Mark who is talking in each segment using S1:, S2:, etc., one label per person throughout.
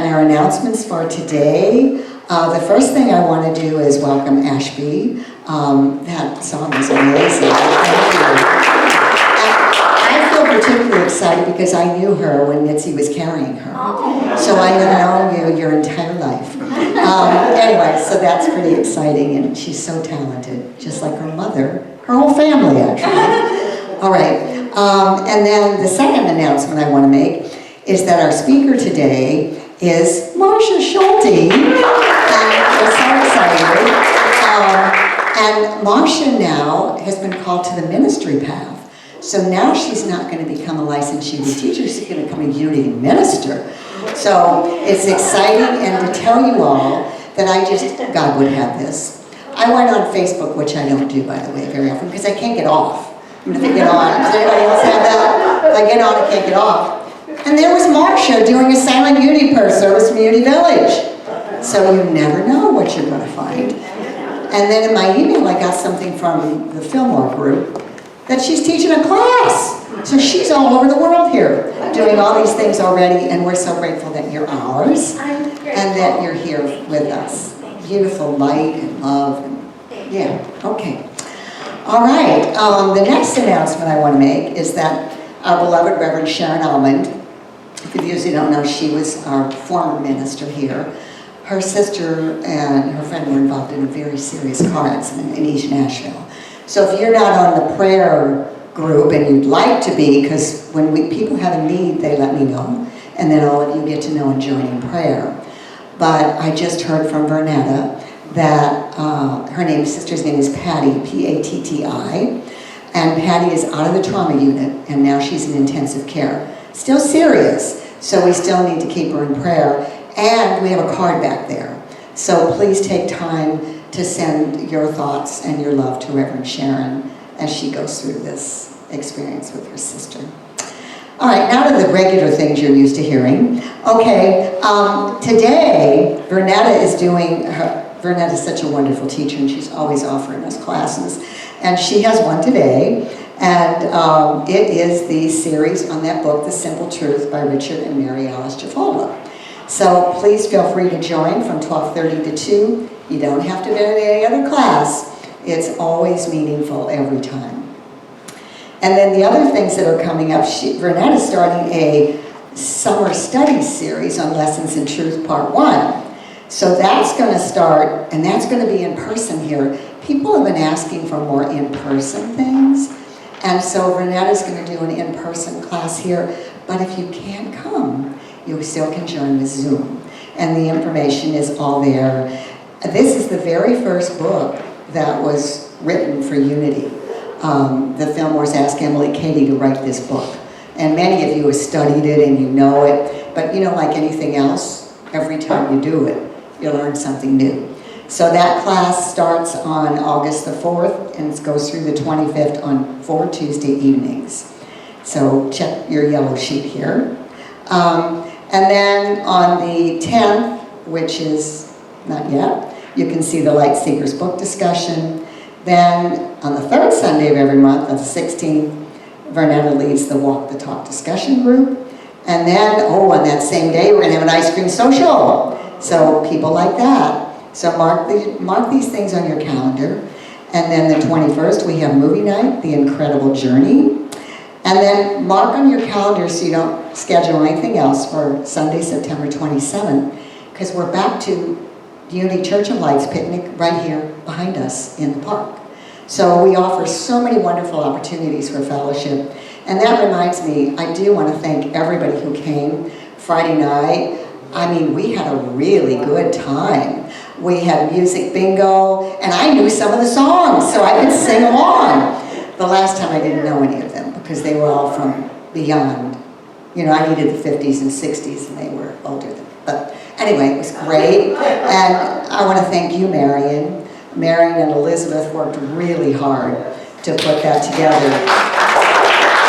S1: And our announcements for today, the first thing I want to do is welcome Ashby. That song was amazing. Thank you. I feel particularly excited because I knew her when Mitzi was carrying her. So I have known you your entire life. Anyway, so that's pretty exciting, and she's so talented, just like her mother, her whole family actually. All right, and then the second announcement I want to make is that our speaker today is Marsha Schulte, and we're so excited. And Marsha now has been called to the ministry path. So now she's not going to become a licensed Unity teacher, she's going to become a Unity minister. So it's exciting, and to tell you all that God would have this. I went on Facebook, which I don't do, by the way, very often, because I can't get off. I mean, if I get on, does anybody else have that? If I get on, I can't get off. And there was Marsha doing a silent Unity prayer service from Unity Village. So you never know what you're going to find. And then in my email, I got something from the Fillmore group that she's teaching a class. So she's all over the world here, doing all these things already, and we're so grateful that you're ours, and that you're here with us. Beautiful light and love, and yeah, okay. All right, the next announcement I want to make is that our beloved Reverend Sharon Almond, if you usually don't know, she was our former minister here. Her sister and her friend were involved in a very serious car accident in East Nashville. So if you're not on the prayer group, and you'd like to be, because when people have a need, they let me know, and then all of you get to know and join in prayer. But I just heard from Vernetta that her sister's name is Patty, P-A-T-T-I, and Patty is out of the trauma unit, and now she's in intensive care. Still serious, so we still need to keep her in prayer, and we have a card back there. So please take time to send your thoughts and your love to Reverend Sharon as she goes through this experience with her sister. All right, now to the regular things you're used to hearing. Okay, today, Vernetta is such a wonderful teacher, and she's always offering us classes. And she has one today, and it is the series on that book, The Simple Truth by Richard and Mary Alice Jafalda. So please feel free to join from 12:30 to 2. You don't have to be in any other class. It's always meaningful every time. And then the other things that are coming up, Vernetta is starting a summer study series on Lessons in Truth Part 1. So that's going to start, and that's going to be in person here. People have been asking for more in-person things, and so Vernetta is going to do an in-person class here. But if you can't come, you still can join with Zoom. And the information is all there. This is the very first book that was written for Unity. The Fillmores asked Emily Cady to write this book. And many of you have studied it and you know it, but you know, like anything else, every time you do it, you learn something new. So that class starts on August the 4th and it goes through the 25th on 4 Tuesday evenings. So check your yellow sheet here. And then on the 10th, which is not yet, you can see the Light Seekers book discussion. Then on the third Sunday of every month, on the 16th, Vernetta leads the Walk the Talk discussion group. And then, on that same day, we're going to have an ice cream social. So people like that. So mark these things on your calendar. And then the 21st, we have movie night, The Incredible Journey. And then mark on your calendar so you don't schedule anything else for Sunday, September 27th, because we're back to Unity Church of Lights picnic right here behind us in the park. So we offer so many wonderful opportunities for fellowship. And that reminds me, I do want to thank everybody who came Friday night. I mean, we had a really good time. We had music bingo, and I knew some of the songs, so I could sing along. The last time I didn't know any of them because they were all from beyond. You know, I needed the 50s and 60s, and they were older than. But anyway, it was great. And I want to thank you, Marion. Marion and Elizabeth worked really hard to put that together.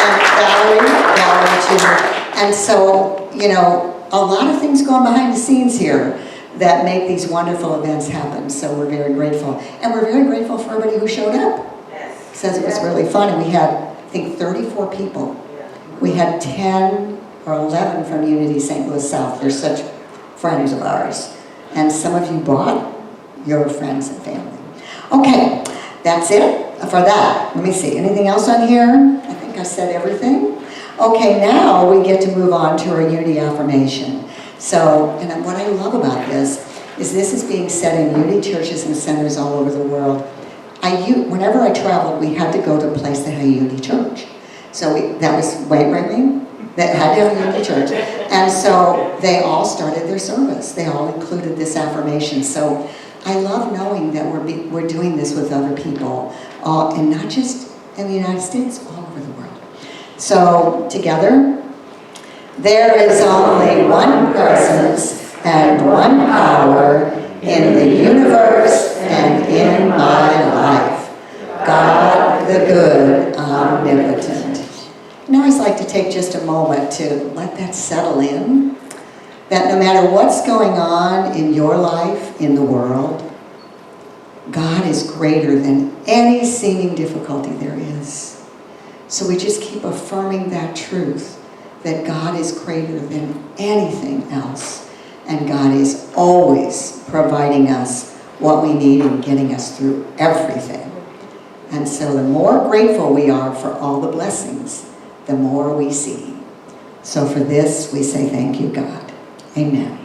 S1: And Valerie too. And so, you know, a lot of things going behind the scenes here that make these wonderful events happen. So we're very grateful. And we're very grateful for everybody who showed up. Says it was really fun, and we had, I think, 34 people. We had 10 or 11 from Unity St. Louis South. They're such friends of ours. And some of you brought your friends and family. Okay, that's it for that. Let me see, anything else on here? I think I said everything. Okay, now we get to move on to our unity affirmation. So, and what I love about this is being said in unity churches and centers all over the world. Whenever I traveled, we had to go to a place that had a unity church. So that was, that had to have a unity church. And so they all started their service. They all included this affirmation. So I love knowing that we're doing this with other people, and not just in the United States, all over the world. So together, there is only one presence and one power in the universe and in my life. God the good, omnipotent. And I always like to take just a moment to let that settle in. That no matter what's going on in your life, in the world, God is greater than any seeming difficulty there is. So we just keep affirming that truth, that God is greater than anything else. And God is always providing us what we need and getting us through everything. And so the more grateful we are for all the blessings, the more we see. So for this, we say thank you, God. Amen.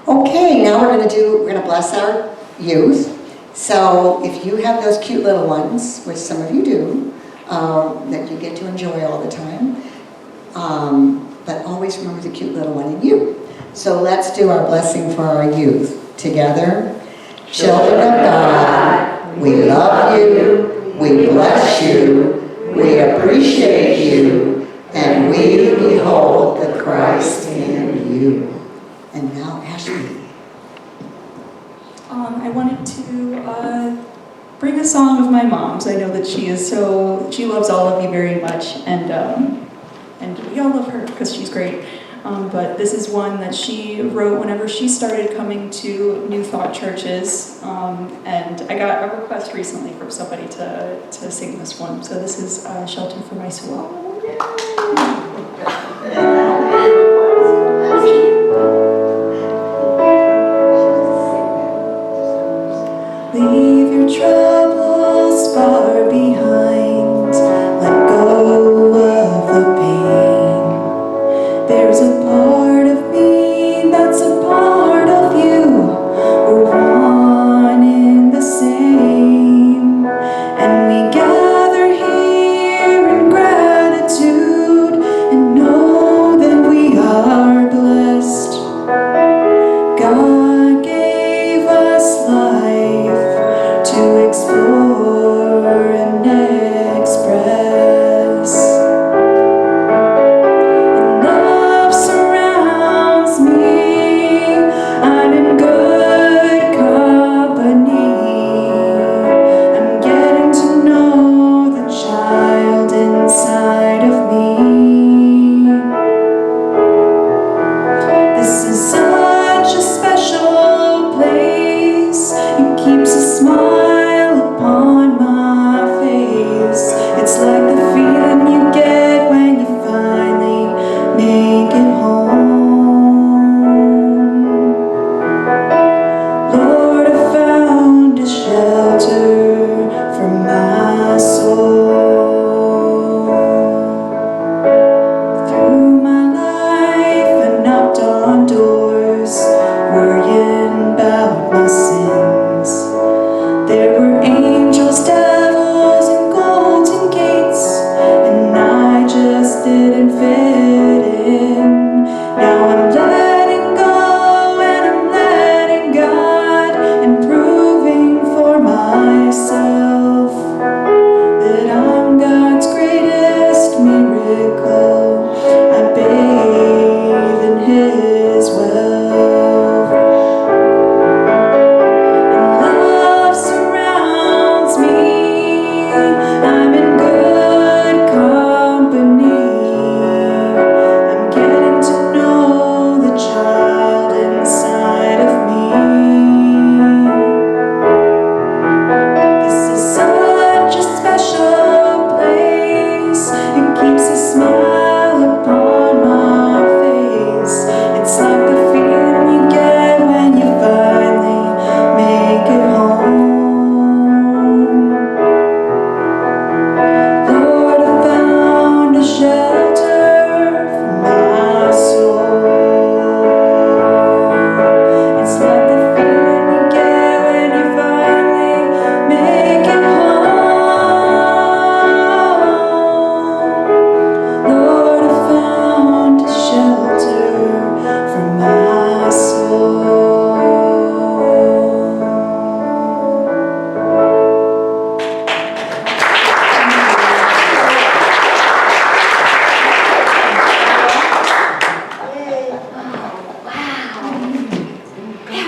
S1: Okay, now we're going to bless our youth. So if you have those cute little ones, which some of you do, that you get to enjoy all the time, but always remember the cute little one in you. So let's do our blessing for our youth. Together, children of God, we love you, we bless you, we appreciate you, and we behold the Christ in you. And now, Ashby.
S2: I wanted to bring a song of my mom's. I know that she loves all of you very much, and we all love her because she's great. But this is one that she wrote whenever she started coming to New Thought churches, and I got a request recently from somebody to sing this one. So this is Shelter for My Soul. Leave your troubles far behind, let go of the pain. There's a part of me that's a part of you, we're one in the same. And we gather here in gratitude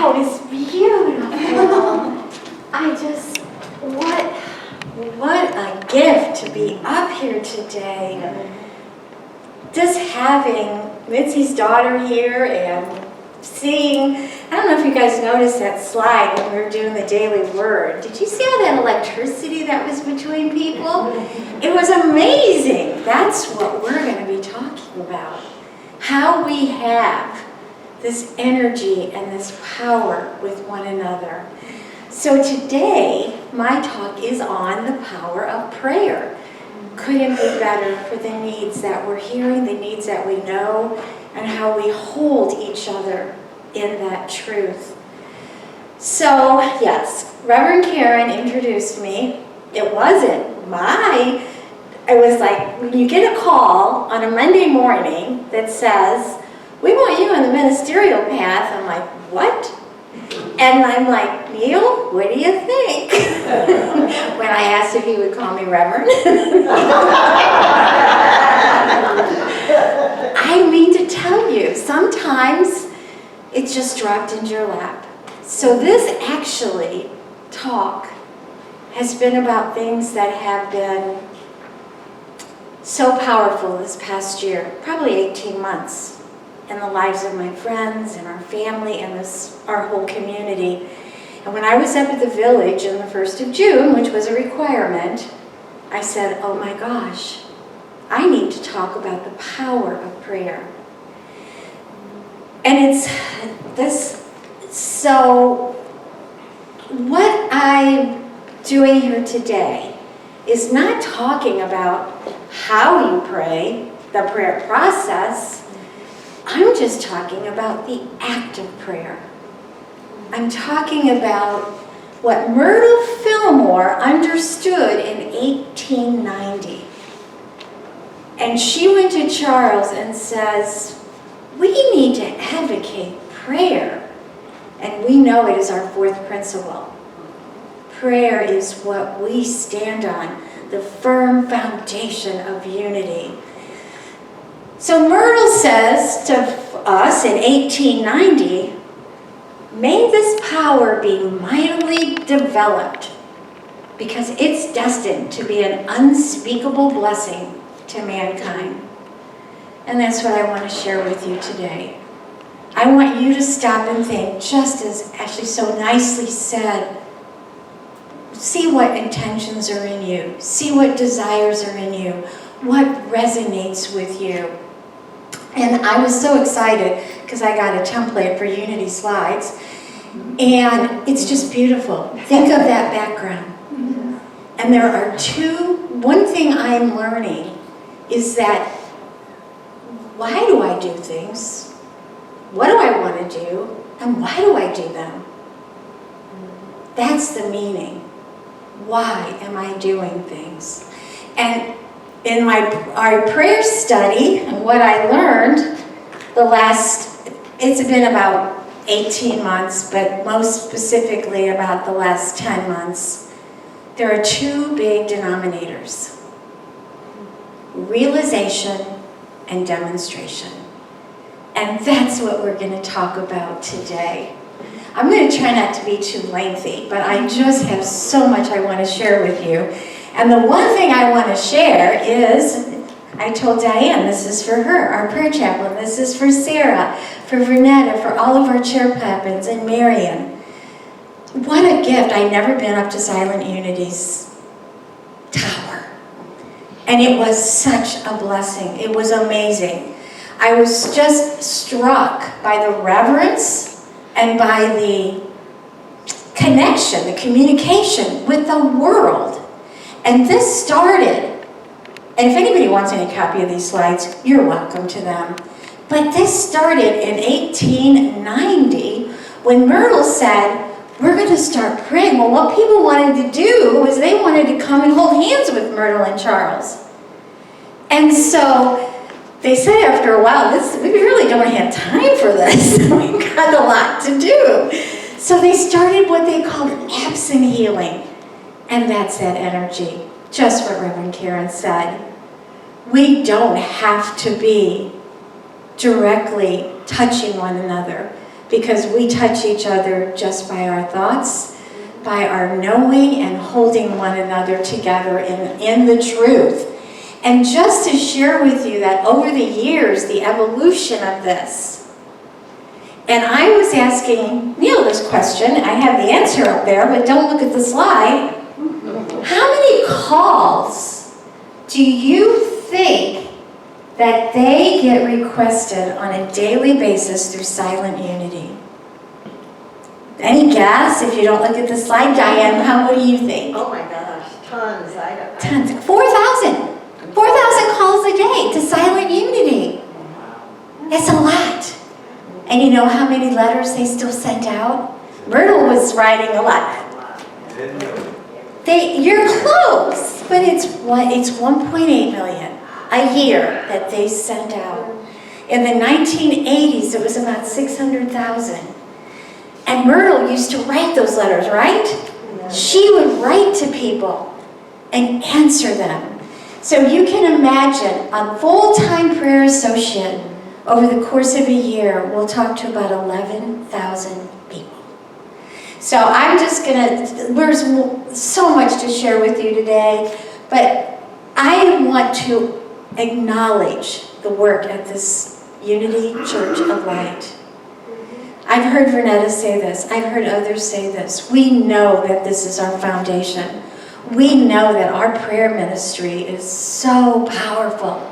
S3: That was beautiful. What a gift to be up here today. Just having Mitzi's daughter here and seeing, I don't know if you guys noticed that slide when we were doing the daily word. Did you see all that electricity that was between people? It was amazing. That's what we're going to be talking about. How we have this energy and this power with one another. So today, my talk is on the power of prayer. Couldn't be better for the needs that we're hearing, the needs that we know, and how we hold each other in that truth. So, yes, Reverend Karen introduced me. It was like, when you get a call on a Monday morning that says, we want you on the ministerial path, I'm like, what? And I'm like, Neil, what do you think? When I asked if he would call me Reverend. I mean to tell you, sometimes it's just dropped into your lap. So this actually talk has been about things that have been so powerful this past year, probably 18 months. In the lives of my friends and our family and our whole community. And when I was up at the village on the 1st of June, which was a requirement, I said, oh my gosh, I need to talk about the power of prayer. And it's this, so what I'm doing here today is not talking about how you pray, the prayer process. I'm just talking about the act of prayer. I'm talking about what Myrtle Fillmore understood in 1890. And she went to Charles and says, we need to advocate prayer. And we know it is our fourth principle. Prayer is what we stand on, the firm foundation of unity. So Myrtle says to us in 1890, may this power be mightily developed because it's destined to be an unspeakable blessing to mankind. And that's what I want to share with you today. I want you to stop and think, just as Ashley so nicely said, see what intentions are in you, see what desires are in you, what resonates with you. And I was so excited because I got a template for Unity slides. And it's just beautiful. Think of that background. And there are one thing I'm learning is that why do I do things? What do I want to do? And why do I do them? That's the meaning. Why am I doing things? And in our prayer study, and what I learned it's been about 18 months, but most specifically about the last 10 months, there are two big denominators: realization and demonstration. And that's what we're going to talk about today. I'm going to try not to be too lengthy, but I just have so much I want to share with you. And the one thing I want to share is, I told Diane, this is for her, our prayer chaplain. This is for Sarah, for Vernetta, for all of our chair chaplains, and Marion. What a gift. I'd never been up to Silent Unity's tower. And it was such a blessing. It was amazing. I was just struck by the reverence and by the connection, the communication with the world. And this started, and if anybody wants any copy of these slides, you're welcome to them. But this started in 1890 when Myrtle said, we're going to start praying. Well, what people wanted to do was they wanted to come and hold hands with Myrtle and Charles. And so they said after a while, we really don't have time for this. We've got a lot to do. So they started what they called absent healing. And that's that energy, just what Reverend Karen said. We don't have to be directly touching one another, because we touch each other just by our thoughts, by our knowing and holding one another together in the truth. And just to share with you that over the years, the evolution of this, and I was asking Neil this question, I have the answer up there, but don't look at the slide. How many calls do you think that they get requested on a daily basis through Silent Unity? Any guess if you don't look at the slide? Diane, what do you think?
S4: Oh my gosh, tons.
S3: Tons. 4,000. 4,000 calls a day to Silent Unity. It's a lot. And you know how many letters they still send out? Myrtle was writing a lot. You're close, but it's 1.8 million a year that they send out. In the 1980s, it was about 600,000. And Myrtle used to write those letters, right? She would write to people and answer them. So you can imagine a full-time prayer associate over the course of a year will talk to about 11,000 people. So I'm just there's so much to share with you today, but I want to acknowledge the work at this Unity Church of Light. I've heard Vernetta say this. I've heard others say this. We know that this is our foundation. We know that our prayer ministry is so powerful.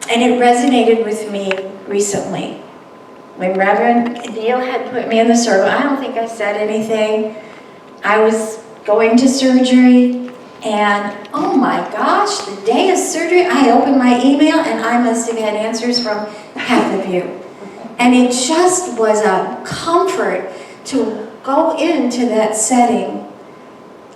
S3: And it resonated with me recently. When Reverend Neil had put me in the circle, I don't think I said anything. I was going to surgery, and oh my gosh, the day of surgery, I opened my email and I must have had answers from half of you. And it just was a comfort to go into that setting.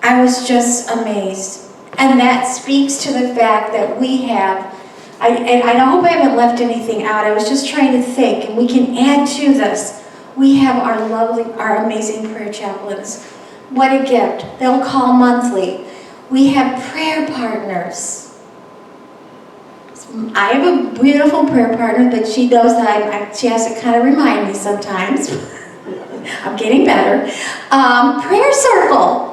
S3: I was just amazed. And that speaks to the fact that we have, and I hope I haven't left anything out. I was just trying to think, and we can add to this. We have our amazing prayer chaplains. What a gift. They'll call monthly. We have prayer partners. I have a beautiful prayer partner, but she knows that she has to kind of remind me sometimes. I'm getting better. Prayer circle.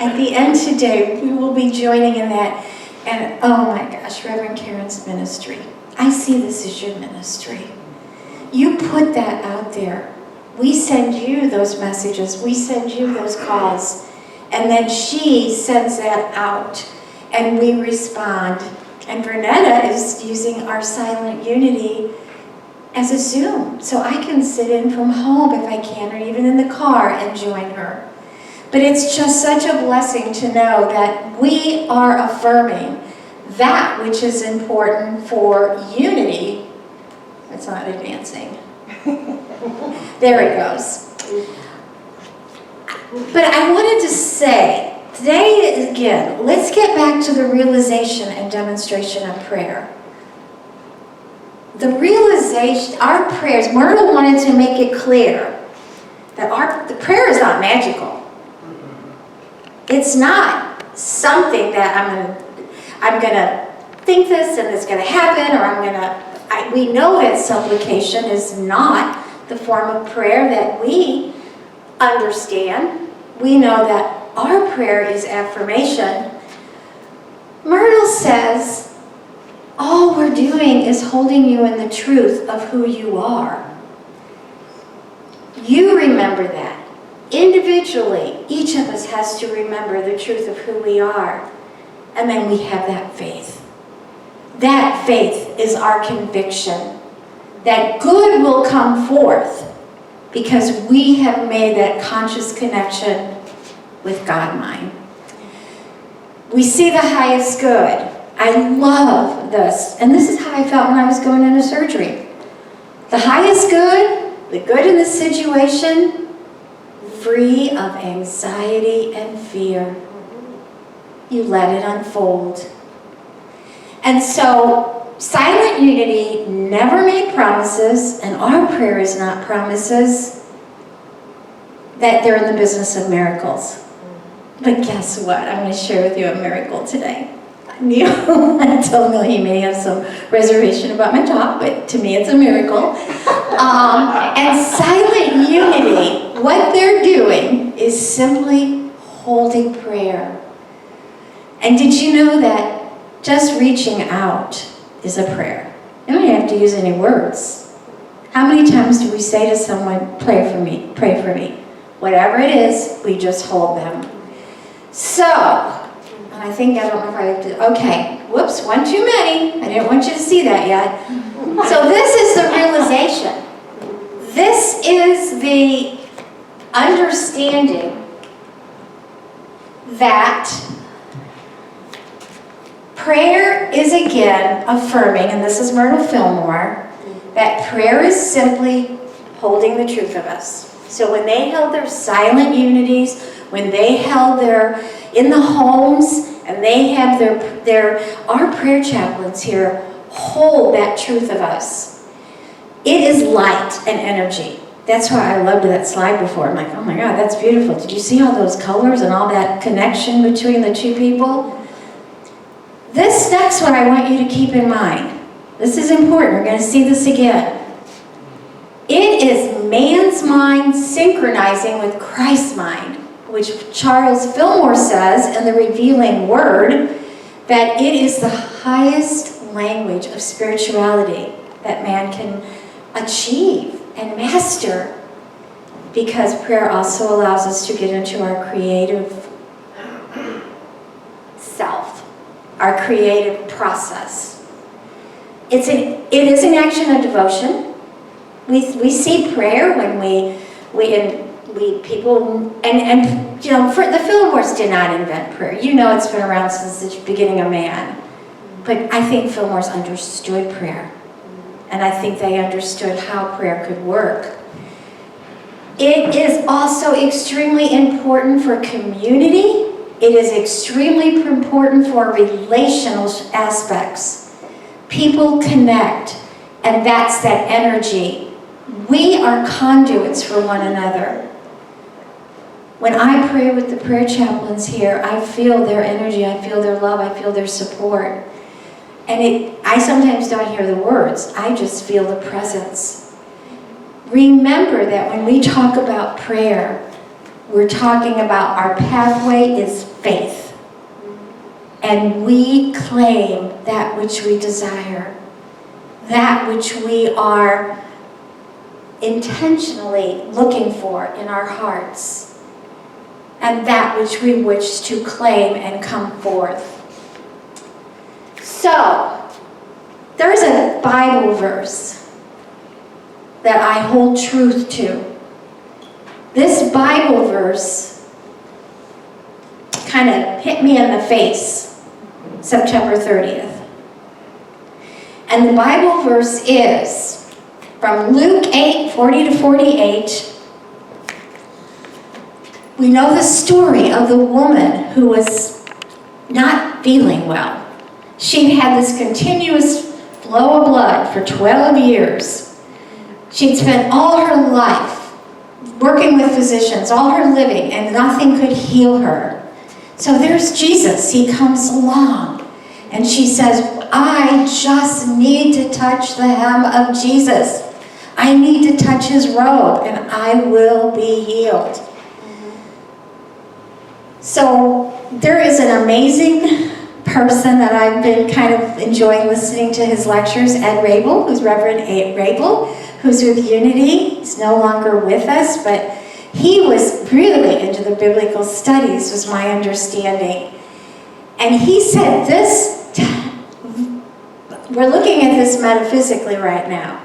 S3: At the end today, we will be joining in that. And oh my gosh, Reverend Karen's ministry. I see this as your ministry. You put that out there. We send you those messages. We send you those calls. And then she sends that out. And we respond. And Vernetta is using our Silent Unity as a Zoom. So I can sit in from home if I can, or even in the car and join her. But it's just such a blessing to know that we are affirming that which is important for unity. It's not advancing. There it goes. But I wanted to say, today again, let's get back to the realization and demonstration of prayer. The realization, our prayers, Myrtle wanted to make it clear that the prayer is not magical. It's not something that I'm gonna think this and it's gonna happen, or we know that supplication is not the form of prayer that we understand. We know that our prayer is affirmation. Myrtle says, all we're doing is holding you in the truth of who you are. You remember that. Individually, each of us has to remember the truth of who we are. And then we have that faith. That faith is our conviction that good will come forth because we have made that conscious connection with God mind. We see the highest good. I love this. And this is how I felt when I was going into surgery. The highest good, the good in the situation, free of anxiety and fear. You let it unfold. And so, Silent Unity never made promises, and our prayer is not promises, that they're in the business of miracles. But guess what? I'm going to share with you a miracle today. Neil, I told Neil he may have some reservation about my talk, but to me it's a miracle. And Silent community, what they're doing is simply holding prayer. And did you know that just reaching out is a prayer? You don't have to use any words. How many times do we say to someone, pray for me, pray for me? Whatever it is, we just hold them. So, and I think, I don't know if I did, okay, whoops, one too many. I didn't want you to see that yet. So this is the realization. This is the understanding that prayer is again affirming, and this is Myrtle Fillmore, that prayer is simply holding the truth of us. So when they held their silent unities, when they held their, in the homes, and they have our prayer chaplains here hold that truth of us. It is light and energy. That's why I loved that slide before. I'm like, oh my God, that's beautiful. Did you see all those colors and all that connection between the two people? This next one I want you to keep in mind. This is important. We're going to see this again. It is man's mind synchronizing with Christ's mind, which Charles Fillmore says in the Revealing Word, that it is the highest language of spirituality that man can achieve and master, because prayer also allows us to get into our creative self, our creative process. It is an action of devotion. We see prayer when people, and you know, the Fillmores did not invent prayer. You know, it's been around since the beginning of man. But I think Fillmores understood prayer. And I think they understood how prayer could work. It is also extremely important for community. It is extremely important for relational aspects. People connect, and that's that energy. We are conduits for one another. When I pray with the prayer chaplains here, I feel their energy, I feel their love, I feel their support. And I sometimes don't hear the words, I just feel the presence. Remember that when we talk about prayer, we're talking about our pathway is faith. And we claim that which we desire, that which we are intentionally looking for in our hearts, and that which we wish to claim and come forth. So, there's a Bible verse that I hold truth to. This Bible verse kind of hit me in the face September 30th. And the Bible verse is from Luke 8:40-48. We know the story of the woman who was not feeling well. She'd had this continuous flow of blood for 12 years. She'd spent all her life working with physicians, all her living, and nothing could heal her. So there's Jesus. He comes along, and she says, I just need to touch the hem of Jesus. I need to touch his robe, and I will be healed. So there is an amazing person that I've been kind of enjoying listening to his lectures, Ed Rabel, who's Reverend Ed Rabel, who's with Unity. He's no longer with us, but he was really into the biblical studies, was my understanding. And he said this, we're looking at this metaphysically right now,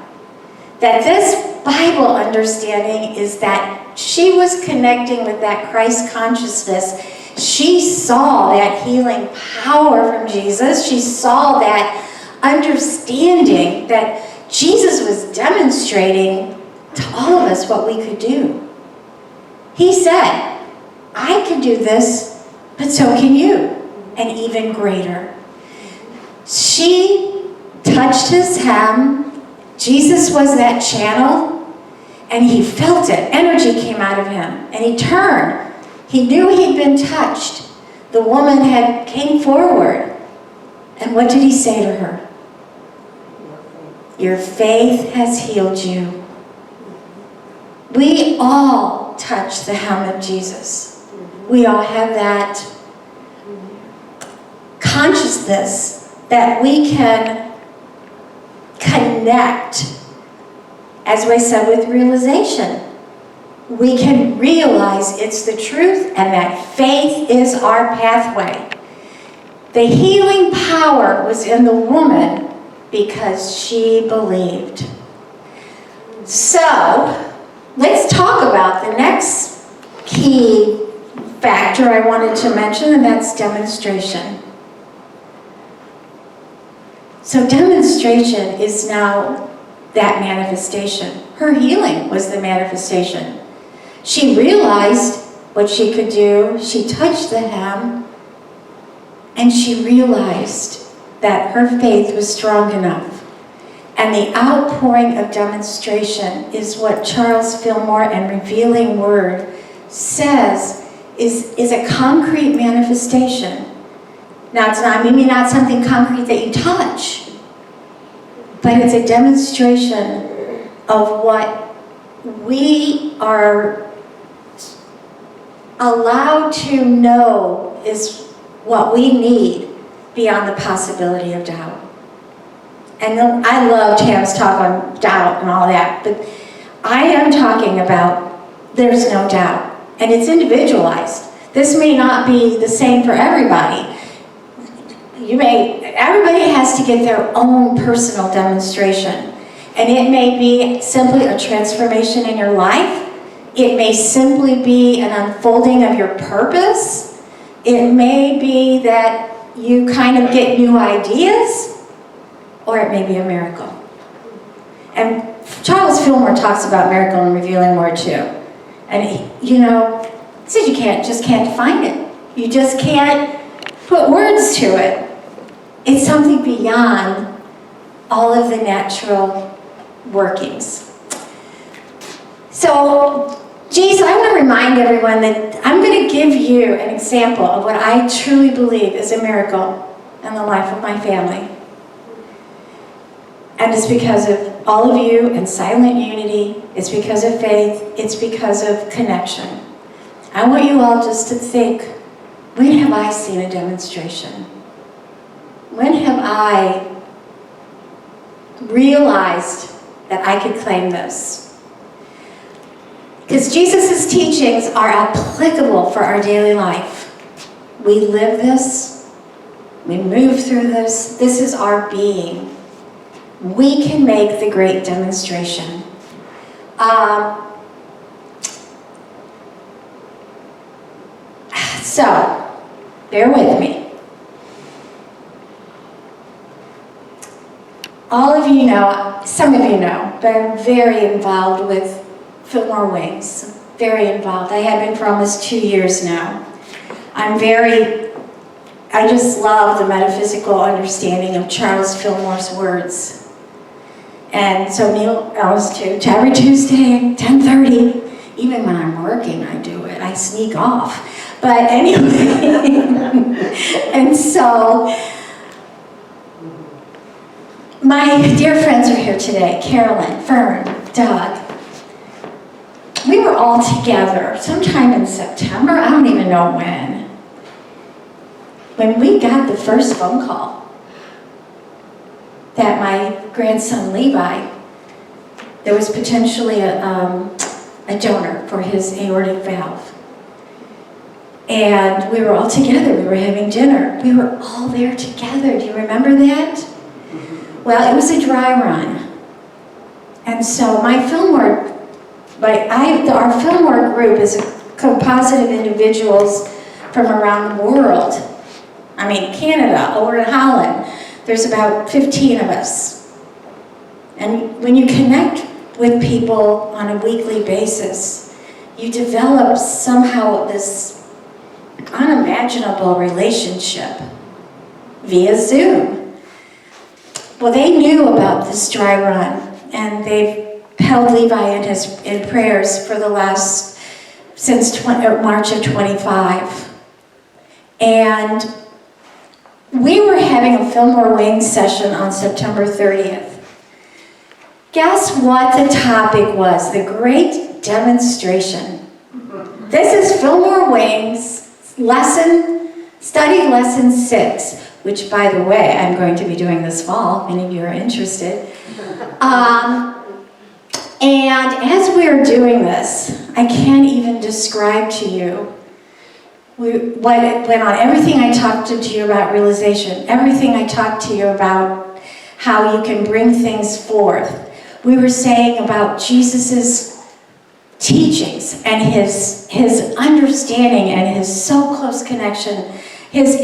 S3: that this Bible understanding is that she was connecting with that Christ consciousness. She saw that healing power from Jesus. She saw that understanding that Jesus was demonstrating to all of us what we could do. He said, I can do this, but so can you, and even greater. She touched his hem. Jesus was that channel, and he felt it. Energy came out of him, and he turned. He knew he'd been touched. The woman came forward. And what did he say to her? Your faith has healed you. We all touch the hem of Jesus. We all have that consciousness that we can connect, as I said, with realization. We can realize it's the truth and that faith is our pathway. The healing power was in the woman because she believed. So, let's talk about the next key factor I wanted to mention, and that's demonstration. So demonstration is now that manifestation. Her healing was the manifestation. She realized what she could do. She touched the hem, and she realized that her faith was strong enough. And the outpouring of demonstration is what Charles Fillmore and Revealing Word says is a concrete manifestation. Now, it's not, maybe not something concrete that you touch, but it's a demonstration of what we are allowed to know is what we need beyond the possibility of doubt. And I love Tam's talk on doubt and all that, but I am talking about there's no doubt, and it's individualized. This may not be the same for everybody. Everybody has to get their own personal demonstration. And it may be simply a transformation in your life. It may simply be an unfolding of your purpose. It may be that you kind of get new ideas, or it may be a miracle. And Charles Fillmore talks about miracle and Revealing Word too. And he says you just can't define it. You just can't put words to it. It's something beyond all of the natural workings. So, Jesus, I want to remind everyone that I'm going to give you an example of what I truly believe is a miracle in the life of my family. And it's because of all of you in silent unity. It's because of faith. It's because of connection. I want you all just to think, when have I seen a demonstration? When have I realized that I could claim this? Because Jesus' teachings are applicable for our daily life. We live this. We move through this. This is our being. We can make the great demonstration. So, bear with me. All of you know, some of you know, but I'm very involved with Fillmore Wings. Very involved. I have been for almost 2 years now. I just love the metaphysical understanding of Charles Fillmore's words. And so Neil else too, every Tuesday, 10:30, even when I'm working, I do it. I sneak off. But anyway, and so, my dear friends are here today, Carolyn, Fern, Doug. We were all together sometime in September, I don't even know when we got the first phone call that my grandson Levi, there was potentially a donor for his aortic valve. And we were all together, we were having dinner. We were all there together, do you remember that? Well, it was a dry run. And so our Fillmore group is a composite of individuals from around the world. I mean, Canada, over in Holland, there's about 15 of us. And when you connect with people on a weekly basis, you develop somehow this unimaginable relationship via Zoom. Well, they knew about this dry run, and they've held Levi in prayers for since March of 25. And we were having a Fillmore Wings session on September 30th. Guess what the topic was? The great demonstration. This is Fillmore Wing's study lesson 6, which, by the way, I'm going to be doing this fall. Many of you are interested. And as we're doing this, I can't even describe to you what went on. Everything I talked to you about realization, everything I talked to you about how you can bring things forth. We were saying about Jesus's teachings and his understanding and his so close connection, his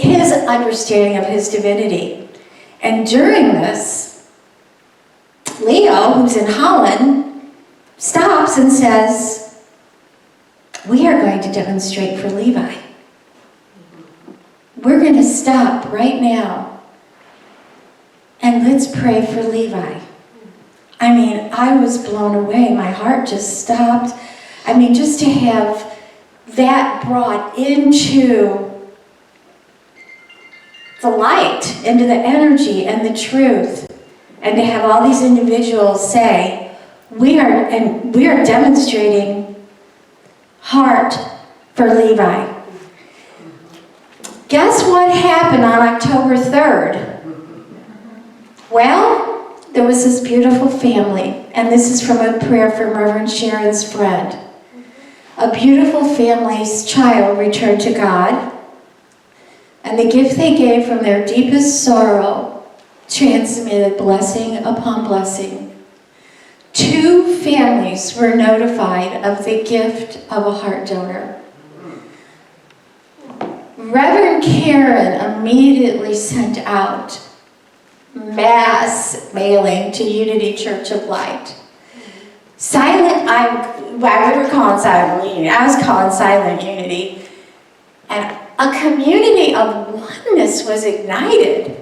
S3: understanding of his divinity. And during this, Leo, who's in Holland, stops and says, we are going to demonstrate for Levi. We're going to stop right now and let's pray for Levi. I mean, I was blown away. My heart just stopped. I mean, just to have that brought into the light, into the energy and the truth, and to have all these individuals say, we are demonstrating heart for Levi. Guess what happened on October 3rd? Well, there was this beautiful family, and this is from a prayer from Reverend Sharon's friend. A beautiful family's child returned to God, and the gift they gave from their deepest sorrow transmitted blessing upon blessing. 2 families were notified of the gift of a heart donor. Reverend Karen immediately sent out mass mailing to Unity Church of Light. We were calling silent unity. I was calling silent unity. And a community of oneness was ignited.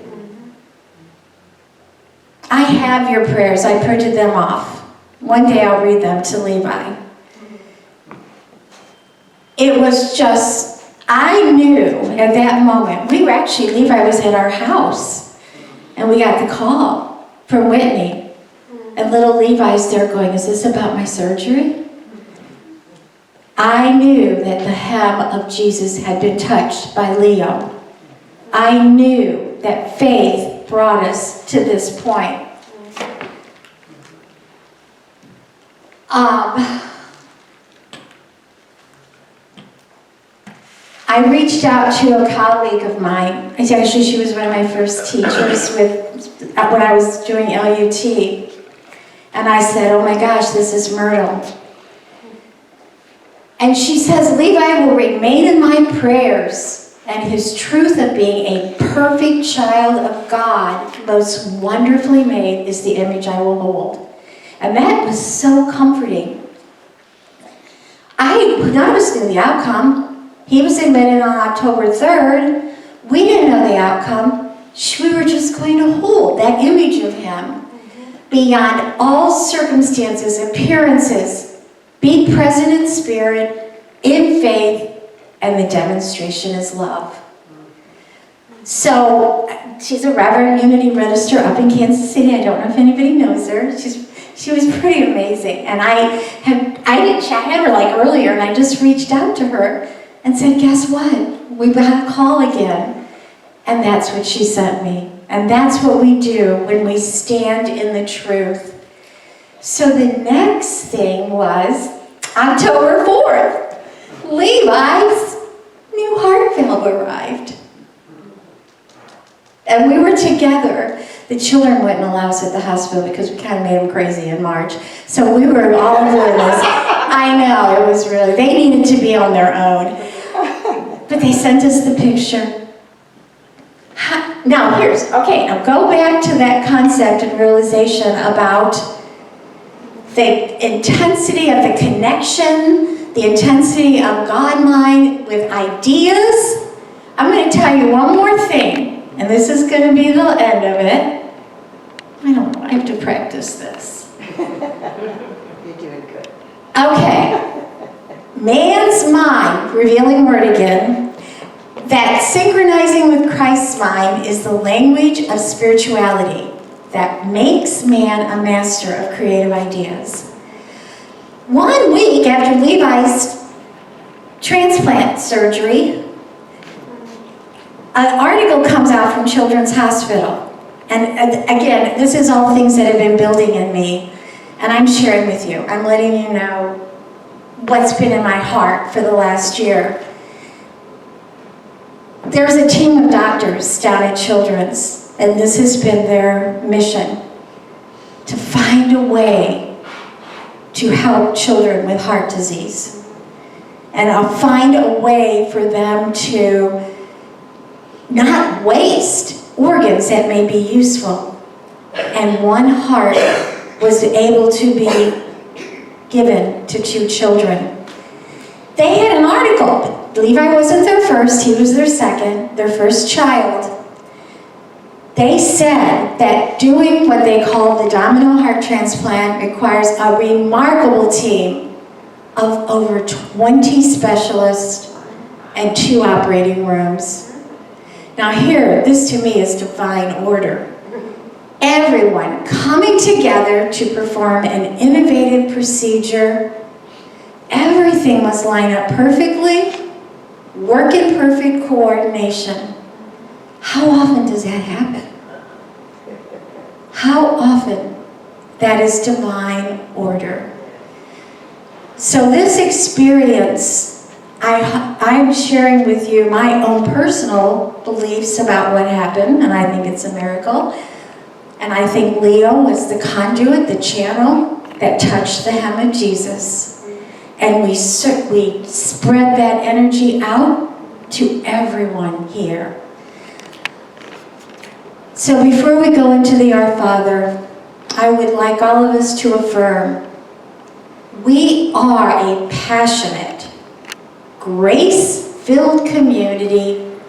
S3: I have your prayers. I printed them off. One day I'll read them to Levi. It was just, I knew at that moment, Levi was at our house, and we got the call from Whitney. And little Levi's there going, is this about my surgery? I knew that the hem of Jesus had been touched by Leo. I knew that faith brought us to this point. I reached out to a colleague of mine. Actually, she was one of my first teachers when I was doing LUT. And I said, oh my gosh, this is Myrtle. And she says, Levi will remain in my prayers, and his truth of being a perfect child of God, most wonderfully made, is the image I will hold. And that was so comforting. None of us knew the outcome. He was admitted on October 3rd. We didn't know the outcome. We were just going to hold that image of him beyond all circumstances, appearances. Be present in spirit, in faith, and the demonstration is love. So, she's a Reverend Unity Register up in Kansas City. I don't know if anybody knows her. She was pretty amazing. And I had her like earlier, and I just reached out to her and said, guess what? We got a call again. And that's what she sent me. And that's what we do when we stand in the truth. So the next thing was October 4th. Levi's new heart valve arrived. And we were together. The children wouldn't allow us at the hospital because we kind of made them crazy in March. So we were all doing this. I know, it was really, they needed to be on their own. But they sent us the picture. Now go back to that concept and realization about the intensity of the connection, the intensity of God-mind with ideas. I'm going to tell you one more thing, and this is going to be the end of it. I don't know, I have to practice this.
S1: You're doing good.
S3: Okay. Man's mind, revealing word again, that synchronizing with Christ's mind is the language of spirituality that makes man a master of creative ideas. 1 week after Levi's transplant surgery, an article comes out from Children's Hospital. And again, this is all things that have been building in me, and I'm sharing with you. I'm letting you know what's been in my heart for the last year. There's a team of doctors down at Children's, and this has been their mission, to find a way to help children with heart disease. And I'll find a way for them to not waste organs that may be useful. And one heart was able to be given to 2 children. They had an article. Levi wasn't their first, he was their second, their first child. They said that doing what they call the domino heart transplant requires a remarkable team of over 20 specialists and 2 operating rooms. Now here, this to me is divine order. Everyone coming together to perform an innovative procedure. Everything must line up perfectly, work in perfect coordination. How often does that happen? How often? That is divine order. So this experience, I'm sharing with you my own personal beliefs about what happened, and I think it's a miracle. And I think Leo was the conduit, the channel that touched the hem of Jesus. And we spread that energy out to everyone here. So before we go into the Our Father, I would like all of us to affirm, we are a passionate, grace-filled community,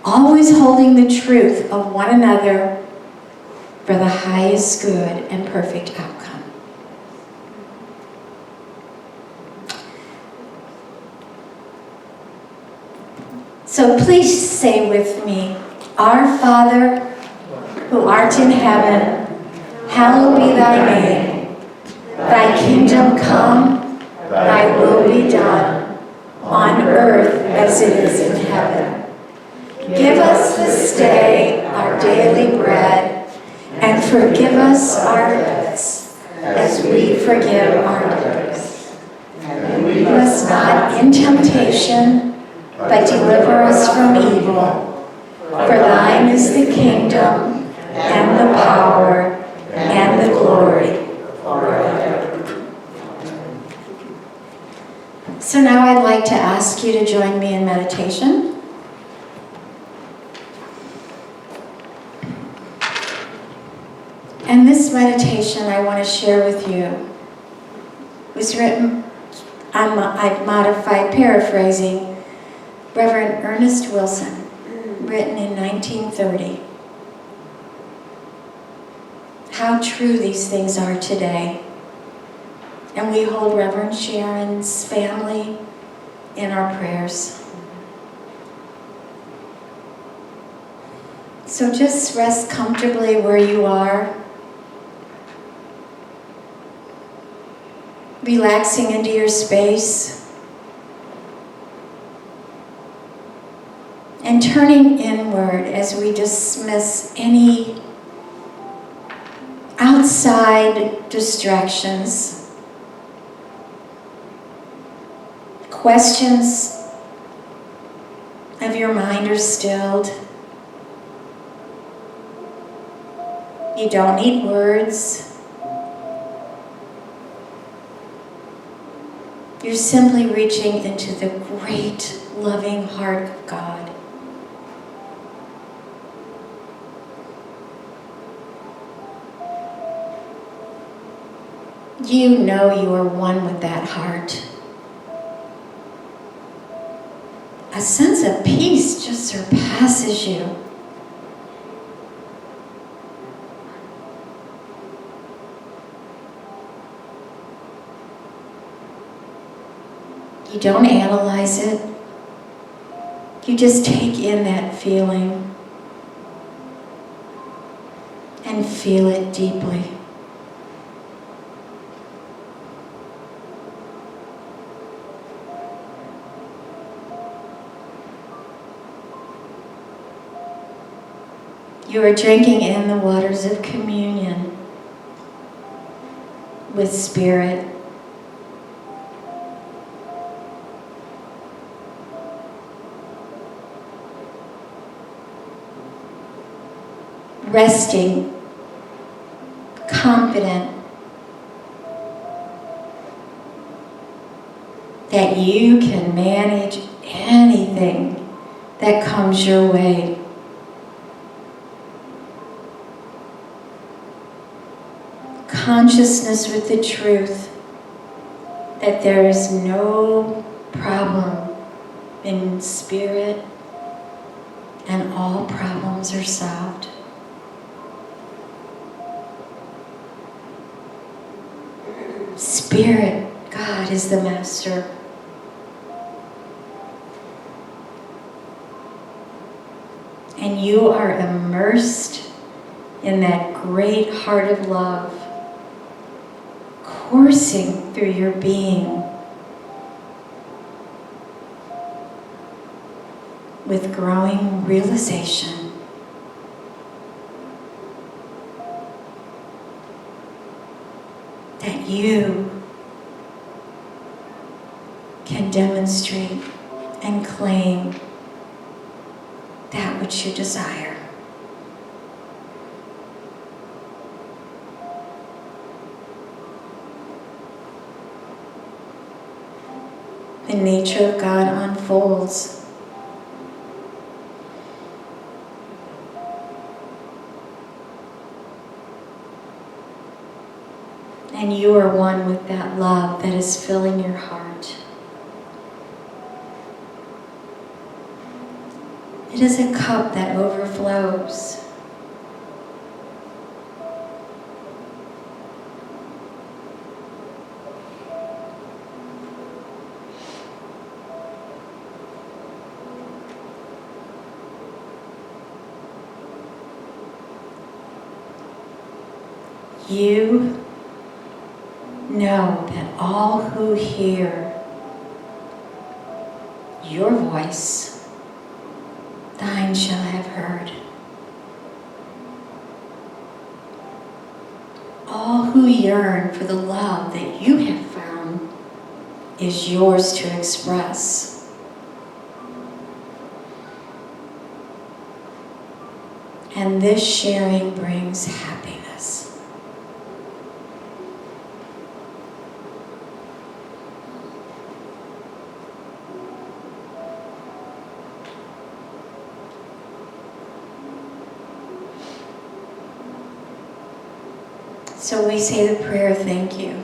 S3: always holding the truth of one another for the highest good and perfect outcome. So please say with me, Our Father, who art in heaven, hallowed be thy name. Thy kingdom come, thy will be done, on earth as it is in heaven. Give us this day our daily bread, and forgive us our debts, as we forgive our debtors. And lead us not in temptation, but deliver us from evil. For thine is the kingdom, and the power, and the glory, forever. So now I'd like to ask you to join me in meditation. And this meditation I want to share with you was written, I've modified paraphrasing, Reverend Ernest Wilson, written in 1930. How true these things are today. And we hold Reverend Sharon's family in our prayers. So just rest comfortably where you are, relaxing into your space, and turning inward as we dismiss any outside distractions. Questions of your mind are stilled. You don't need words. You're simply reaching into the great, loving heart of God. You know you are one with that heart. A sense of peace just surpasses you. You don't analyze it. You just take in that feeling and feel it deeply. You are drinking in the waters of communion with Spirit. Resting, confident that you can manage anything that comes your way. Consciousness with the truth that there is no problem in Spirit and all problems are solved. Spirit, God is the master. And you are immersed in that great heart of love, coursing through your being with growing realization that you can demonstrate and claim that which you desire. The nature of God unfolds. And you are one with that love that is filling your heart. It is a cup that overflows. You know that all who hear your voice, thine shall have heard. All who yearn for the love that you have found is yours to express. And this sharing brings happiness. So we say the prayer, thank you.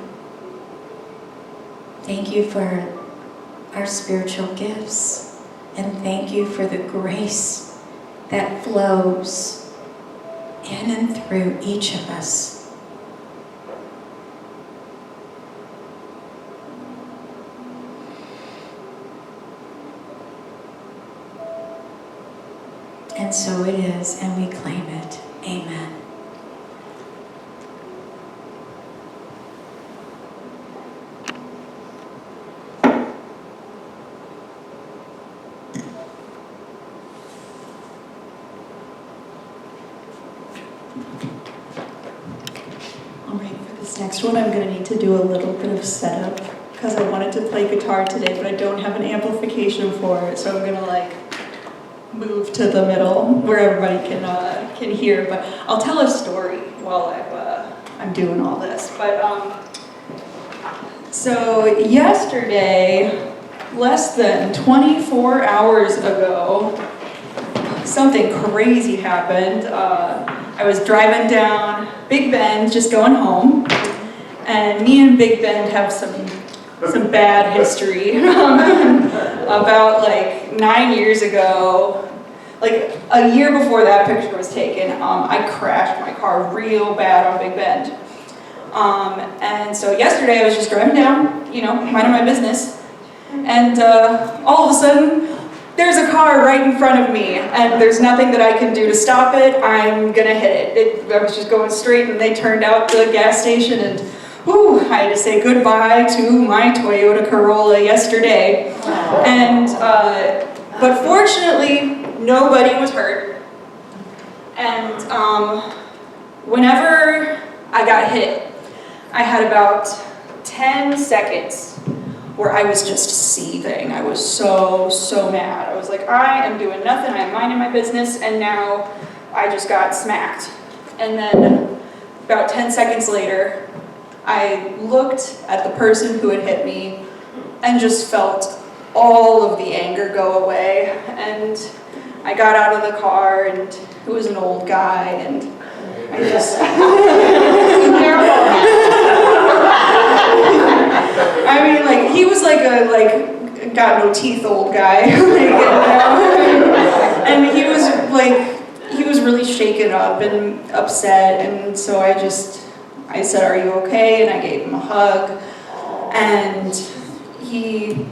S3: Thank you for our spiritual gifts, and thank you for the grace that flows in and through each of us. And so it is, and we claim it. Amen.
S2: Next one, I'm going to need to do a little bit of setup because I wanted to play guitar today, but I don't have an amplification for it, so I'm going to move to the middle where everybody can hear. But I'll tell a story while I'm doing all this. But so yesterday, less than 24 hours ago, something crazy happened. I was driving down Big Bend, just going home, and me and Big Bend have some bad history. About 9 years ago, a year before that picture was taken, I crashed my car real bad on Big Bend. And so yesterday I was just driving down, minding my business, and all of a sudden, there's a car right in front of me, and there's nothing that I can do to stop it. I'm gonna hit it. I was just going straight, and they turned out the gas station, and I had to say goodbye to my Toyota Corolla yesterday. And but fortunately, nobody was hurt. And whenever I got hit, I had about 10 seconds where I was just seething. I was so mad. I was like, I am doing nothing, I am minding my business, and now I just got smacked. And then about 10 seconds later, I looked at the person who had hit me and just felt all of the anger go away. And I got out of the car, and it was an old guy, and I just... I mean, like, he was like a, got no teeth old guy. And he was really shaken up and upset, and so I said, "Are you okay?" And I gave him a hug, and he,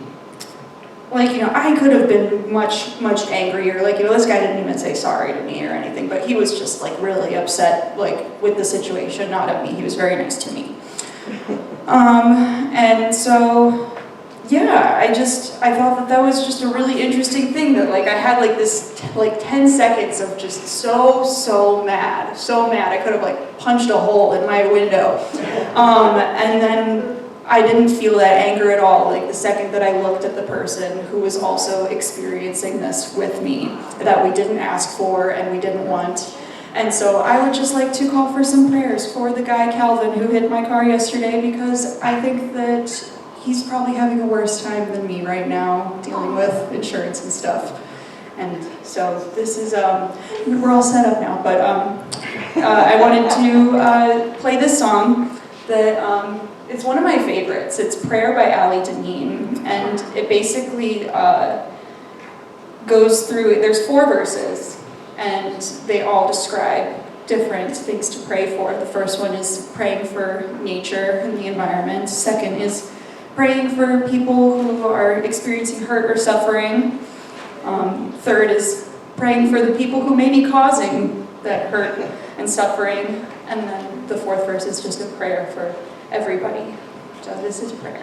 S2: I could have been much angrier. This guy didn't even say sorry to me or anything, but he was just really upset, with the situation, not at me. He was very nice to me. And so, yeah, I thought that was just a really interesting thing that I had this 10 seconds of just so mad. I could have punched a hole in my window. And then I didn't feel that anger at all, the second that I looked at the person who was also experiencing this with me, that we didn't ask for and we didn't want. And so I would just like to call for some prayers for the guy, Calvin, who hit my car yesterday, because I think that he's probably having a worse time than me right now, dealing with insurance and stuff. And so this is, we're all set up now, but I wanted to play this song that, it's one of my favorites. It's Prayer by Ali Deneen, and it basically goes through, there's 4 verses, and they all describe different things to pray for. The first one is praying for nature and the environment. Second is praying for people who are experiencing hurt or suffering. Third is praying for the people who may be causing that hurt and suffering. And then the 4th verse is just a prayer for everybody. So this is prayer.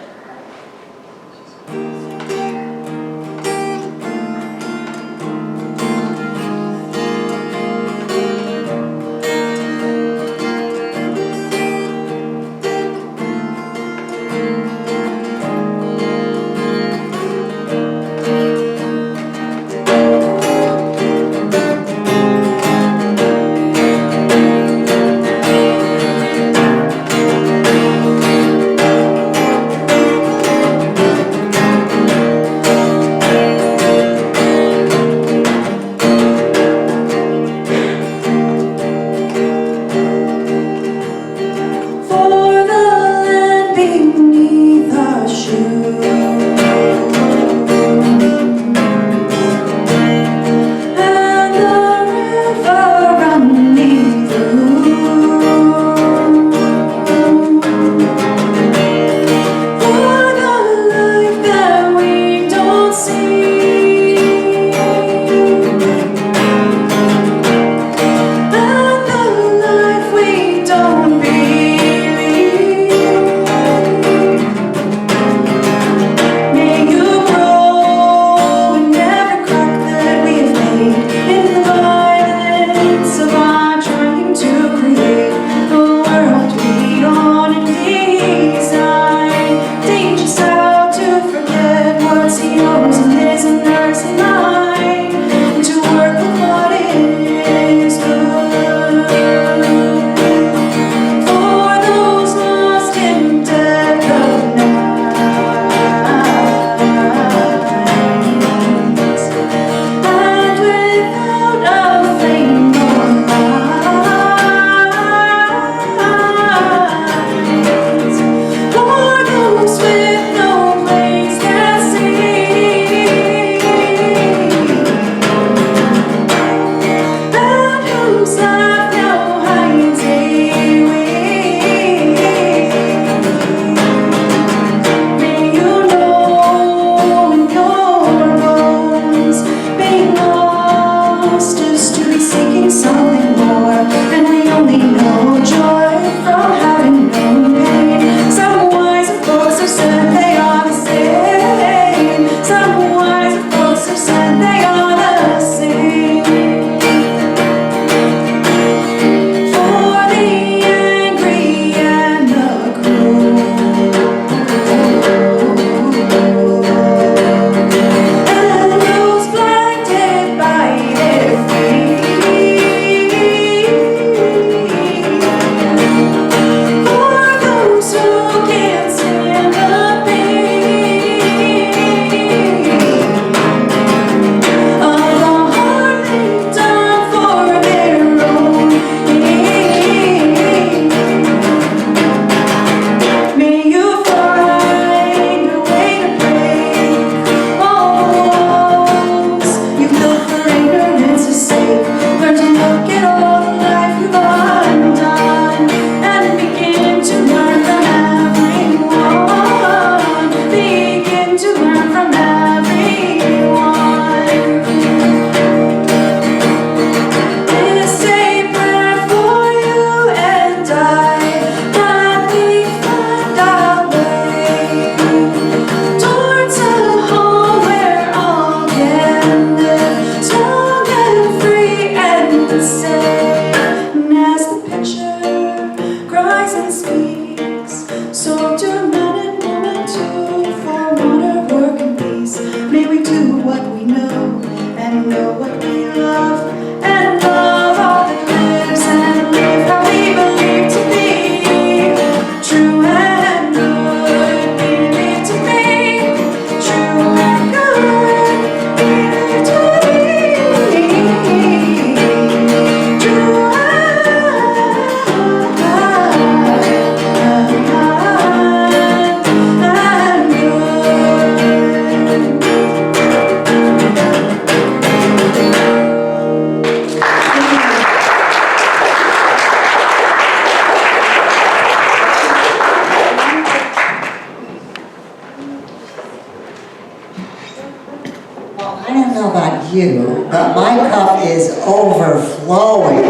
S1: Well, I don't know about you, but my cup is overflowing.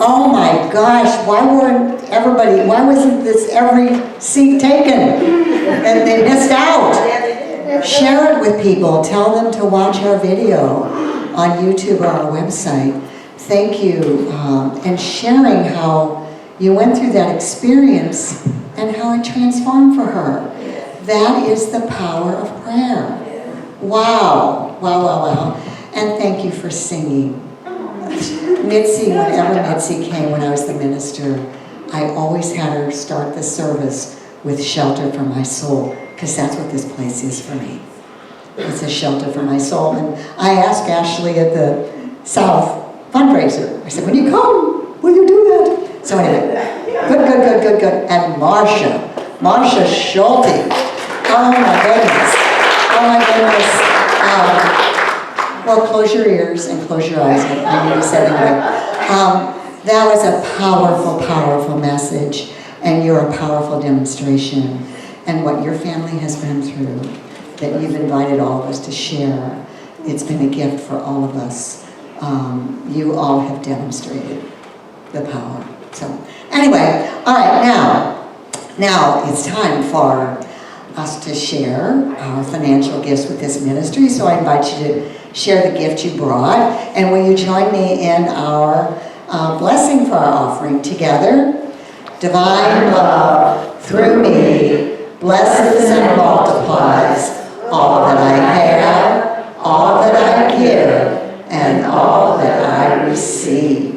S1: Oh my gosh, why wasn't this every seat taken? And they missed out. Share it with people. Tell them to watch our video on YouTube or our website. Thank you. And sharing how you went through that experience and how it transformed for her. That is the power of prayer. Wow. Wow, wow, wow. And thank you for singing. Mitzi, whenever Mitzi came when I was the minister, I always had her start the service with Shelter for My Soul, because that's what this place is for me. It's a shelter for my soul. And I asked Ashley at the South fundraiser, I said, when you come, will you do that? So anyway, good. And Marsha Schulte. Oh my goodness. Well, close your ears and close your eyes. I need to say anyway. That was a powerful, powerful message, and you're a powerful demonstration. And what your family has been through, that you've invited all of us to share, it's been a gift for all of us. You all have demonstrated the power. So anyway, all right, now it's time for us to share our financial gifts with this ministry. So I invite you to share the gift you brought. And will you join me in our blessing for our offering together? Divine love through me blesses and multiplies all that I have, all that I give, and all that I receive.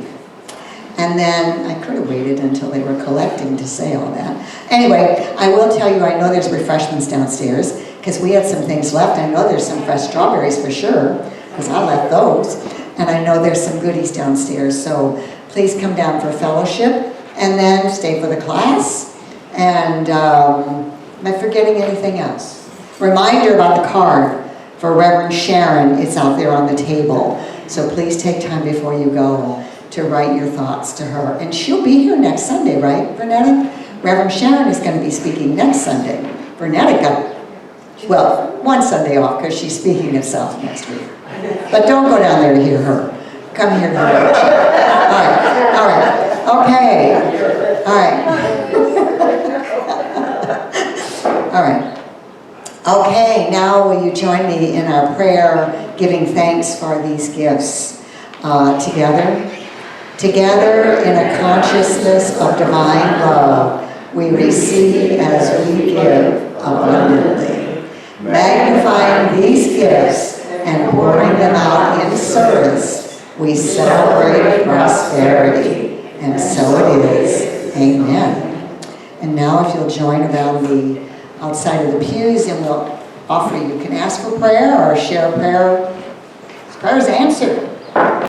S1: And then, I could have waited until they were collecting to say all that. Anyway, I will tell you, I know there's refreshments downstairs, because we had some things left. I know there's some fresh strawberries for sure, because I left those. And I know there's some goodies downstairs, so please come down for fellowship, and then stay for the class. And am I forgetting anything else? Reminder about the card for Reverend Sharon. It's out there on the table. So please take time before you go to write your thoughts to her. And she'll be here next Sunday, right, Vernetta? Reverend Sharon is going to be speaking next Sunday. Vernetta got, well, one Sunday off because she's speaking at South next week. But don't go down there to hear her. Come here to hear her. All right, okay. All right. Okay, now will you join me in our prayer, giving thanks for these gifts Together in a consciousness of divine love, we receive as we give abundantly. Magnifying these gifts and pouring them out in service, we celebrate prosperity. And so it is. Amen. And now if you'll join around the outside of the pews, and we'll offer, you can ask for prayer or share a prayer. Prayer is answered.